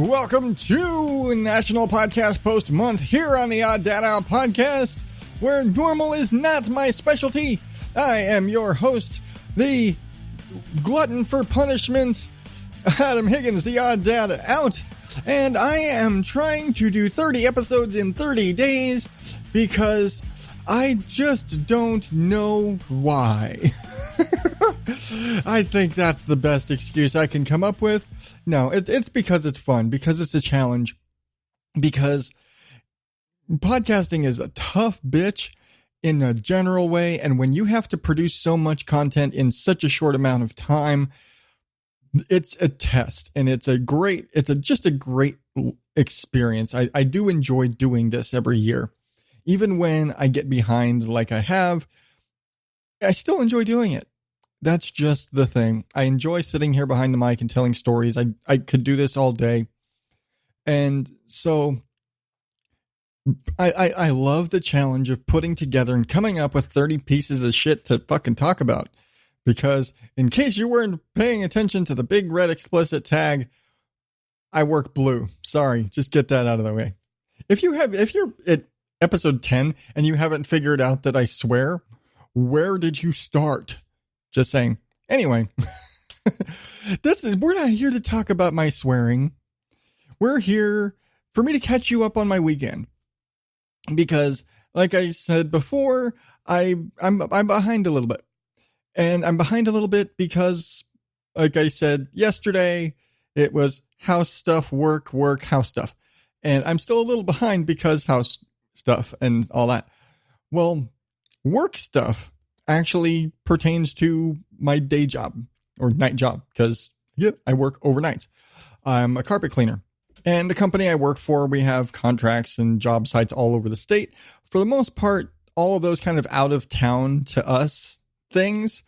Welcome to National Podcast Post Month here on the Odd Data Podcast, where normal is not my specialty. I am your host, the glutton for punishment, Adam Higgins, the Odd Data out, and I am trying to do 30 episodes in 30 days because I just don't know why. I think that's the best excuse I can come up with. No, it's because it's fun, because it's a challenge, because podcasting is a tough bitch in a general way, and when you have to produce so much content in such a short amount of time, it's a test, and it's just a great experience. I do enjoy doing this every year. Even when I get behind like I have, I still enjoy doing it. That's just the thing. I enjoy sitting here behind the mic and telling stories. I could do this all day. And so I love the challenge of putting together and coming up with 30 pieces of shit to fucking talk about. Because in case you weren't paying attention to the big red explicit tag, I work blue. Sorry, just get that out of the way. If you're at episode 10 and you haven't figured out that I swear, where did you start? Just saying. Anyway, we're not here to talk about my swearing. We're here for me to catch you up on my weekend. Because, like I said before, I'm behind a little bit. And I'm behind a little bit because, like I said yesterday, it was house stuff, work, house stuff. And I'm still a little behind because house stuff and all that. Well, work stuff actually pertains to my day job or night job because I work overnights. I'm a carpet cleaner, and the company I work for, we have contracts and job sites all over the state. For the most part, all of those kind of out of town to us things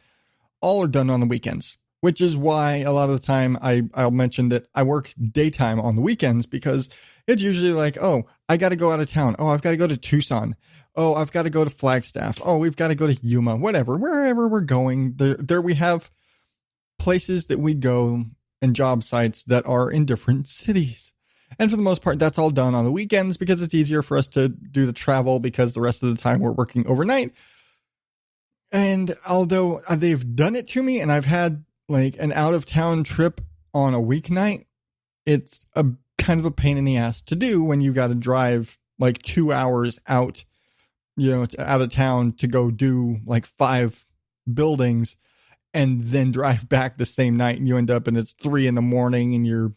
all are done on the weekends, which is why a lot of the time I'll mention that I work daytime on the weekends because it's usually like, oh, I got to go out of town. Oh, I've got to go to Tucson. Oh, I've got to go to Flagstaff. Oh, we've got to go to Yuma, whatever, wherever we're going. There we have places that we go and job sites that are in different cities. And for the most part, that's all done on the weekends because it's easier for us to do the travel because the rest of the time we're working overnight. And although they've done it to me and I've had like an out of town trip on a weeknight, it's a kind of a pain in the ass to do when you got to drive like 2 hours out, out of town to go do like 5 buildings and then drive back the same night, and you end up and it's 3 a.m. and you're,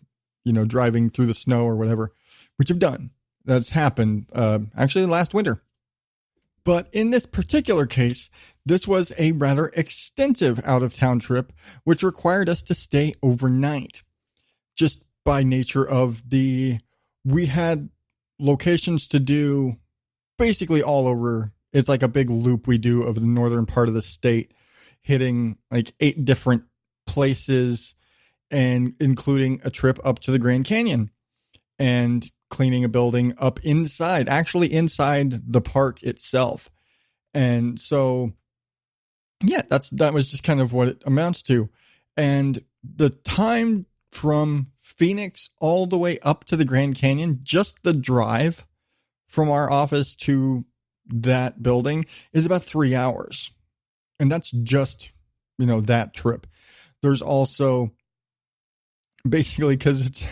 driving through the snow or whatever, which I've done. That's happened actually last winter. But in this particular case, this was a rather extensive out of town trip, which required us to stay overnight. Just by nature of we had locations to do basically all over. It's like a big loop we do of the northern part of the state, hitting like 8 different places and including a trip up to the Grand Canyon and cleaning a building up inside the park itself. And so, yeah, that was just kind of what it amounts to. And the time from Phoenix all the way up to the Grand Canyon, just the drive from our office to that building is about 3 hours. And that's just, that trip. There's also basically, because it's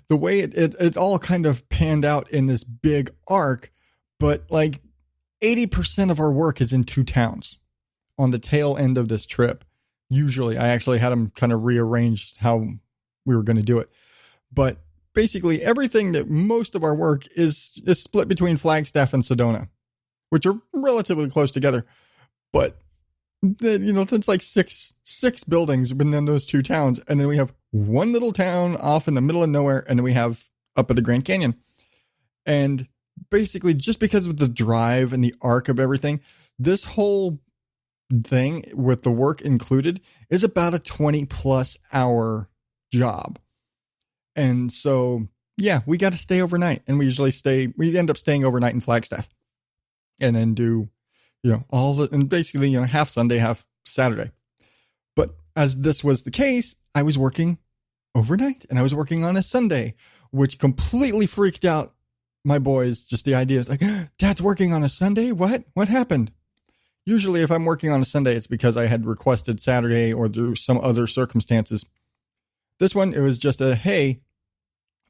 the way it all kind of panned out in this big arc, but like 80% of our work is in 2 towns on the tail end of this trip. Usually I actually had them kind of rearranged how we were going to do it. But basically everything that most of our work is split between Flagstaff and Sedona, which are relatively close together. But it's like six buildings within those 2 towns. And then we have one little town off in the middle of nowhere. And then we have up at the Grand Canyon. And basically just because of the drive and the arc of everything, this whole thing with the work included is about a 20+ hour job. And so, yeah, we got to stay overnight, and we end up staying overnight in Flagstaff and then do, and basically, half Sunday, half Saturday. But as this was the case, I was working overnight, and I was working on a Sunday, which completely freaked out my boys. Just the idea is like, Dad's working on a Sunday? What happened? Usually if I'm working on a Sunday, it's because I had requested Saturday or through some other circumstances. This one, it was just a, hey,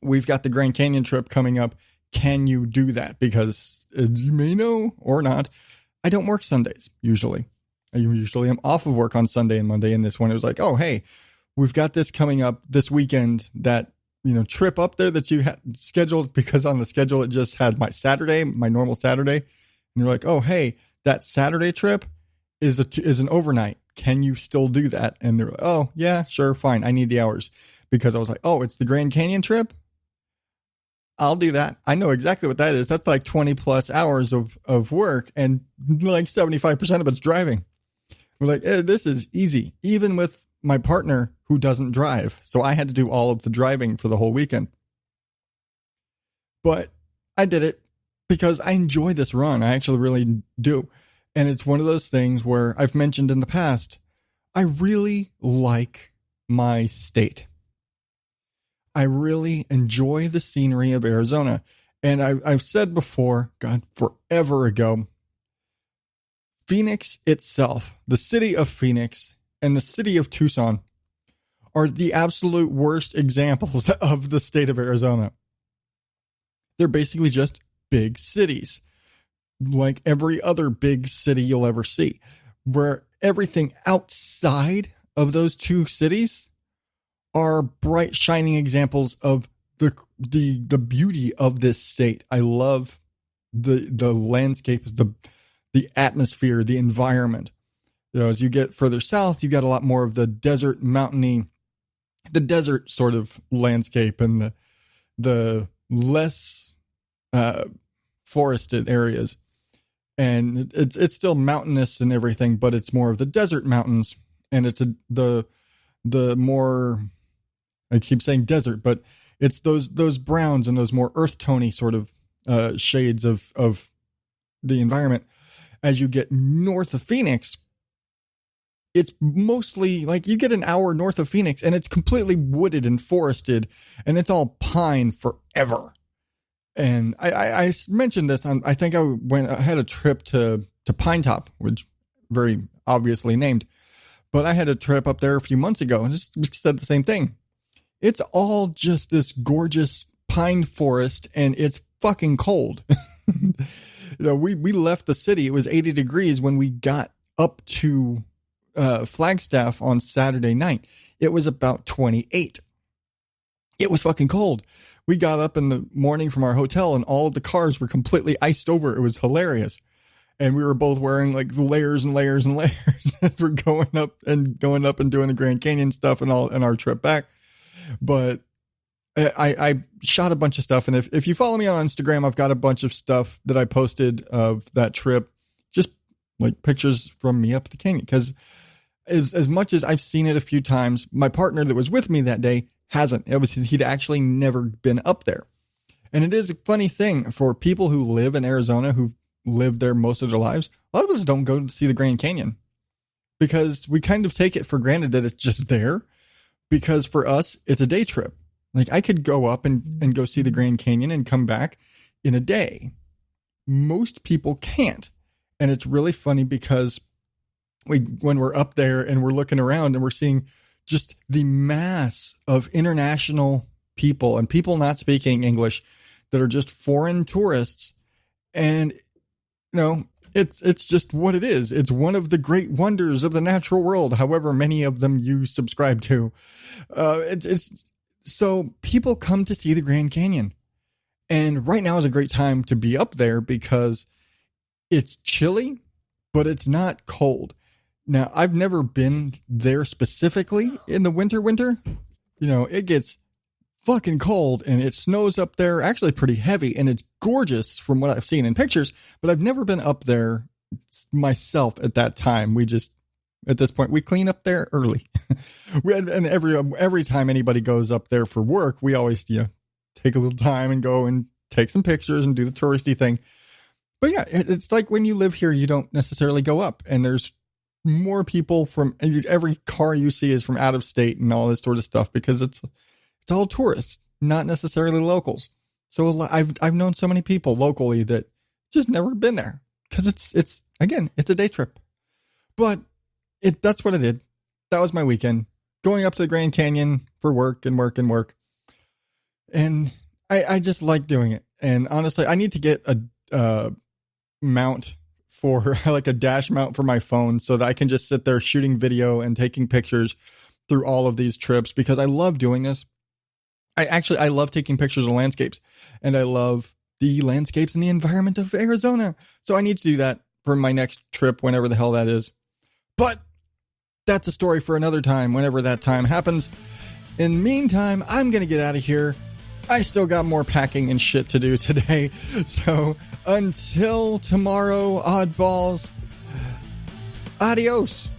we've got the Grand Canyon trip coming up. Can you do that? Because as you may know or not, I don't work Sundays usually. I usually am off of work on Sunday and Monday. And this one, it was like, oh, hey, we've got this coming up this weekend, that, trip up there that you had scheduled, because on the schedule, it just had my Saturday, my normal Saturday. And you're like, oh, hey, that Saturday trip is an overnight. Can you still do that? And they're like, oh, yeah, sure, fine. I need the hours, because I was like, oh, it's the Grand Canyon trip. I'll do that. I know exactly what that is. That's like 20 plus hours of work, and like 75% of it's driving. We're like, this is easy, even with my partner who doesn't drive. So I had to do all of the driving for the whole weekend. But I did it because I enjoy this run. I actually really do. And it's one of those things where I've mentioned in the past, I really like my state. I really enjoy the scenery of Arizona. And I've said before, God, forever ago, Phoenix itself, the city of Phoenix and the city of Tucson, are the absolute worst examples of the state of Arizona. They're basically just big cities, like every other big city you'll ever see, where everything outside of those two cities are bright, shining examples of the beauty of this state. I love the landscapes, the atmosphere, the environment. As you get further south, you got a lot more of the desert, mountainy, the desert sort of landscape, and the less forested areas. And it's still mountainous and everything, but it's more of the desert mountains, and it's the more, I keep saying desert, but it's those browns and those more earth tony sort of shades of the environment. As you get north of Phoenix, it's mostly like you get an hour north of Phoenix and it's completely wooded and forested, and it's all pine forever. And I mentioned this. I think I had a trip to Pine Top, which very obviously named, but I had a trip up there a few months ago and just said the same thing. It's all just this gorgeous pine forest, and it's fucking cold. We left the city. It was 80 degrees when we got up to Flagstaff on Saturday night. It was about 28. It was fucking cold. We got up in the morning from our hotel, and all of the cars were completely iced over. It was hilarious. And we were both wearing like layers and layers and layers as we're going up and doing the Grand Canyon stuff and our trip back. But I shot a bunch of stuff. And if you follow me on Instagram, I've got a bunch of stuff that I posted of that trip, just like pictures from me up the canyon. Because as much as I've seen it a few times, my partner that was with me that day hasn't. He'd actually never been up there. And it is a funny thing for people who live in Arizona, who've lived there most of their lives. A lot of us don't go to see the Grand Canyon because we kind of take it for granted that it's just there, because for us, it's a day trip. Like I could go up and go see the Grand Canyon and come back in a day. Most people can't. And it's really funny because when we're up there and we're looking around and we're seeing just the mass of international people and people not speaking English that are just foreign tourists. And, it's just what it is. It's one of the great wonders of the natural world, however many of them you subscribe to. So people come to see the Grand Canyon. And right now is a great time to be up there because it's chilly, but it's not cold. Now, I've never been there specifically in the winter. It gets fucking cold and it snows up there, actually pretty heavy, and it's gorgeous from what I've seen in pictures, but I've never been up there myself at that time. At this point, we clean up there early. And every time anybody goes up there for work, we always, take a little time and go and take some pictures and do the touristy thing. But yeah, it's like when you live here, you don't necessarily go up, and there's more people from every car you see is from out of state and all this sort of stuff because it's all tourists, not necessarily locals. So I've known so many people locally that just never been there because it's a day trip. But that's what I did. That was my weekend, going up to the Grand Canyon for work and work and work. And I just like doing it. And honestly, I need to get a mount for like a dash mount for my phone so that I can just sit there shooting video and taking pictures through all of these trips because I love doing this. I love taking pictures of landscapes, and I love the landscapes and the environment of Arizona. So I need to do that for my next trip, whenever the hell that is. But that's a story for another time, whenever that time happens. In the meantime, I'm going to get out of here. I still got more packing and shit to do today. So until tomorrow, oddballs, adios.